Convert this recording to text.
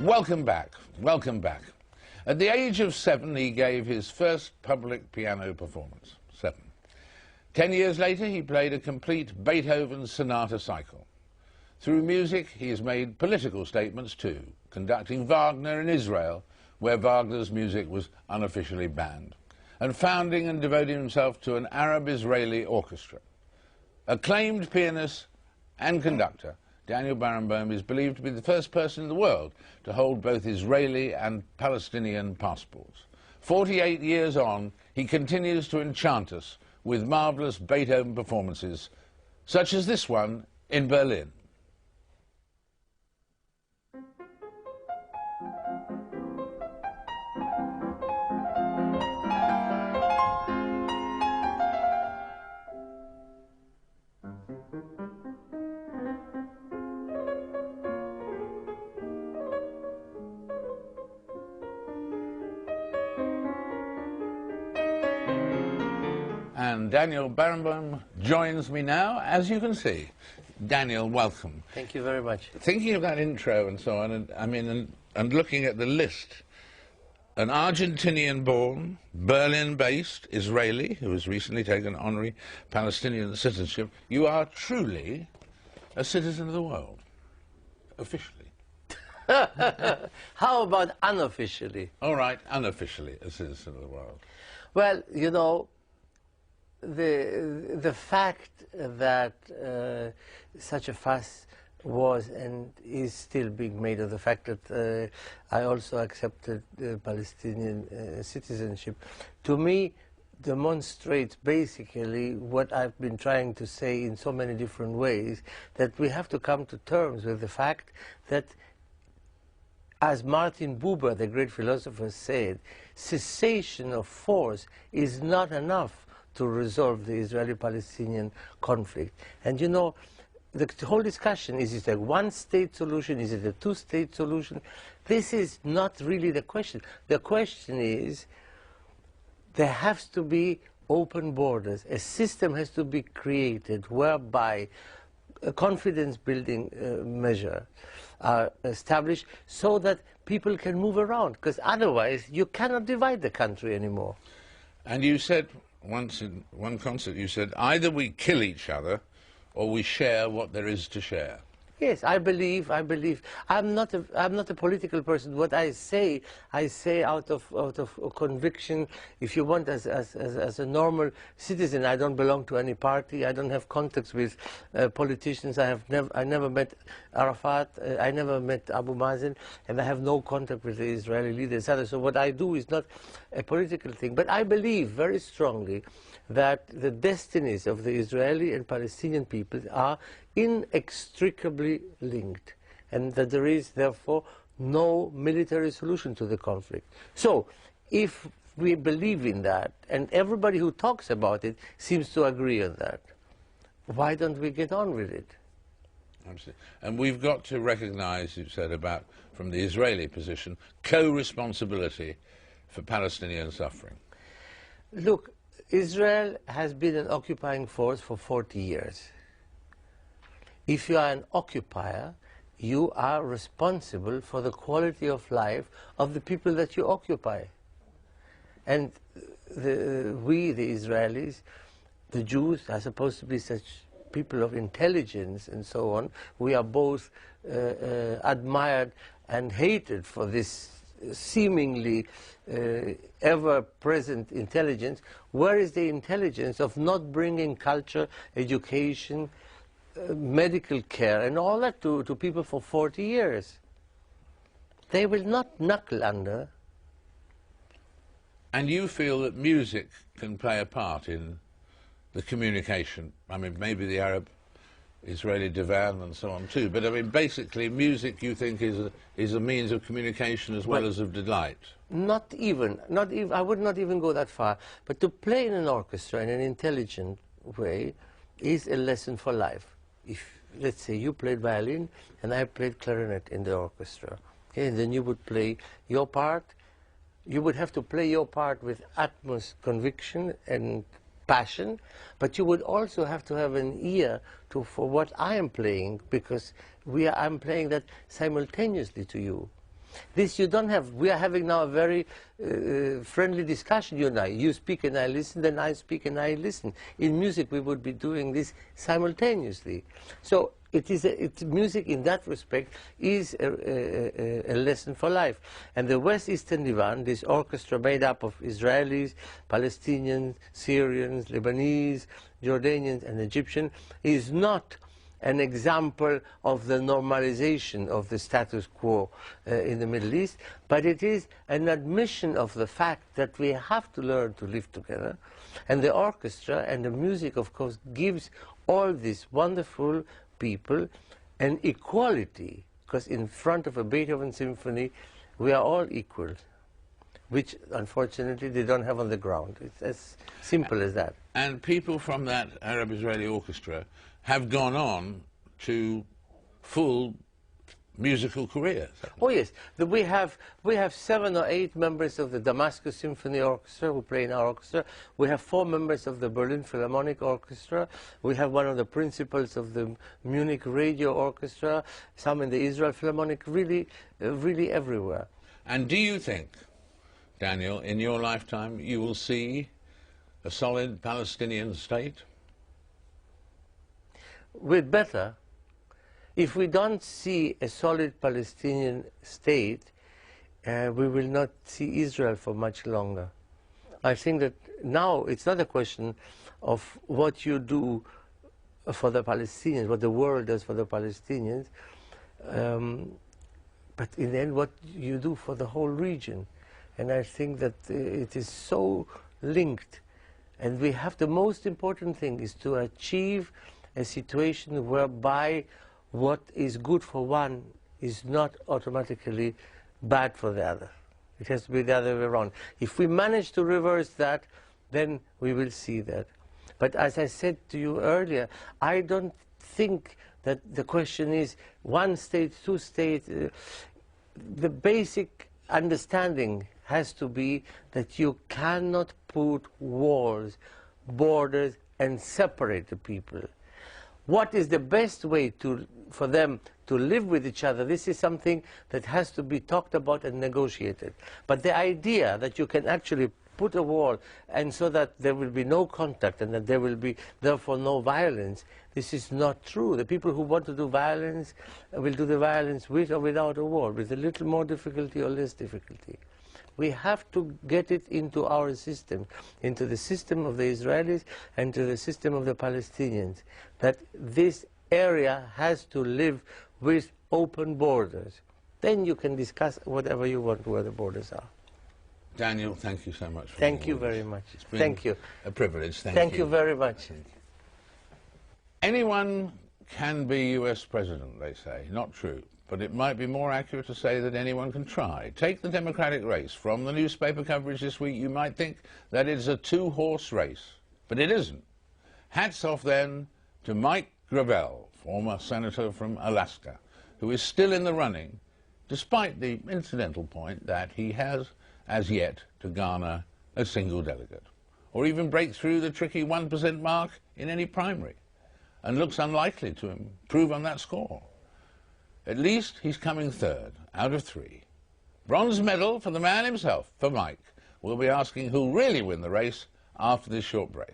Welcome back. Welcome back. At the age of 7, he gave his first public piano performance. 7. 10 years later, he played a complete Beethoven sonata cycle. Through music, he has made political statements too, conducting Wagner in Israel, where Wagner's music was unofficially banned, and founding and devoting himself to an Arab-Israeli orchestra. Acclaimed pianist and conductor, Daniel Barenboim is believed to be the first person in the world to hold both Israeli and Palestinian passports. 48 years on, he continues to enchant us with marvellous Beethoven performances, such as this one in Berlin. And Daniel Barenboim joins me now, as you can see. Daniel, welcome. Thank you very much. Thinking of that intro and so on, and looking at the list, an Argentinian-born, Berlin-based Israeli who has recently taken honorary Palestinian citizenship, you are truly a citizen of the world, officially. How about unofficially? All right, unofficially a citizen of the world. Well, you know, the fact that such a fuss was and is still being made of the fact that I also accepted Palestinian citizenship, to me demonstrates basically what I've been trying to say in so many different ways, that we have to come to terms with the fact that, as Martin Buber, the great philosopher, said, cessation of force is not enough to resolve the Israeli-Palestinian conflict. And you know, the whole discussion, is it a one-state solution, is it a two-state solution? This is not really the question. The question is, there has to be open borders. A system has to be created whereby a confidence-building measure are established so that people can move around, because otherwise you cannot divide the country anymore. And you said once in one concert, you said, either we kill each other or we share what there is to share. Yes, I believe. I'm not a political person. What I say out of conviction. If you want, as a normal citizen, I don't belong to any party. I don't have contacts with politicians. I never met Arafat. I never met Abu Mazen, and I have no contact with the Israeli leaders either. So what I do is not a political thing. But I believe very strongly that the destinies of the Israeli and Palestinian people are inextricably linked, and that there is therefore no military solution to the conflict. So if we believe in that, and everybody who talks about it seems to agree on that, why don't we get on with it? Absolutely. And we've got to recognize, you said, about, from the Israeli position, co-responsibility for Palestinian suffering. Look, Israel has been an occupying force for 40 years. If you are an occupier, you are responsible for the quality of life of the people that you occupy. And we, the Israelis, the Jews, are supposed to be such people of intelligence and so on. We are both admired and hated for this seemingly ever-present intelligence. Where is the intelligence of not bringing culture, education, medical care and all that to people for 40 years? They will not knuckle under. And you feel that music can play a part in the communication? I mean, maybe the Arab-Israeli divan and so on too, but I mean, basically music, you think, is a means of communication as well as of delight? Not even. I would not even go that far. But to play in an orchestra in an intelligent way is a lesson for life. If, let's say, you played violin and I played clarinet in the orchestra, okay, and then you would play your part, you would have to play your part with utmost conviction and passion, but you would also have to have an ear for what I am playing, because I'm playing that simultaneously to you. This you don't have. We are having now a very friendly discussion, you and I. You speak and I listen, then I speak and I listen. In music, we would be doing this simultaneously. So music in that respect is a lesson for life. And the West Eastern Divan, this orchestra made up of Israelis, Palestinians, Syrians, Lebanese, Jordanians, and Egyptians, is not an example of the normalization of the status quo in the Middle East, but it is an admission of the fact that we have to learn to live together. And the orchestra and the music, of course, gives all these wonderful people an equality, because in front of a Beethoven symphony, we are all equal, which unfortunately they don't have on the ground. It's as simple as that. And people from that Arab-Israeli orchestra have gone on to full musical careers. Oh yes, we have 7 or 8 members of the Damascus Symphony Orchestra who play in our orchestra. We have 4 members of the Berlin Philharmonic Orchestra. We have one of the principals of the Munich Radio Orchestra. Some in the Israel Philharmonic. Really, really everywhere. And do you think, Daniel, in your lifetime, you will see a solid Palestinian state? We'd better. If we don't see a solid Palestinian state, we will not see Israel for much longer. I think that now it's not a question of what you do for the Palestinians, what the world does for the Palestinians, but in the end what you do for the whole region. And I think that it is so linked. And we have, the most important thing is to achieve a situation whereby what is good for one is not automatically bad for the other. It has to be the other way around. If we manage to reverse that, then we will see that. But as I said to you earlier, I don't think that the question is one state, 2 states. The basic understanding has to be that you cannot put walls, borders, and separate the people. What is the best way for them to live with each other? This is something that has to be talked about and negotiated. But the idea that you can actually put a wall and so that there will be no contact and that there will be therefore no violence, this is not true. The people who want to do violence will do the violence with or without a wall, with a little more difficulty or less difficulty. We have to get it into our system, into the system of the Israelis and to the system of the Palestinians, that this area has to live with open borders. Then you can discuss whatever you want where the borders are. Daniel, thank you so much. Thank you very much. It's been thank you. A privilege. Thank you very much. Anyone can be US president, they say. Not true. But it might be more accurate to say that anyone can try. Take the Democratic race. From the newspaper coverage this week, you might think that it's a 2-horse race. But it isn't. Hats off, then, to Mike Gravel, former senator from Alaska, who is still in the running, despite the incidental point that he has, as yet, to garner a single delegate, or even break through the tricky 1% mark in any primary, and looks unlikely to improve on that score. At least he's coming 3rd out of 3. Bronze medal for the man himself, for Mike. We'll be asking who'll really win the race after this short break.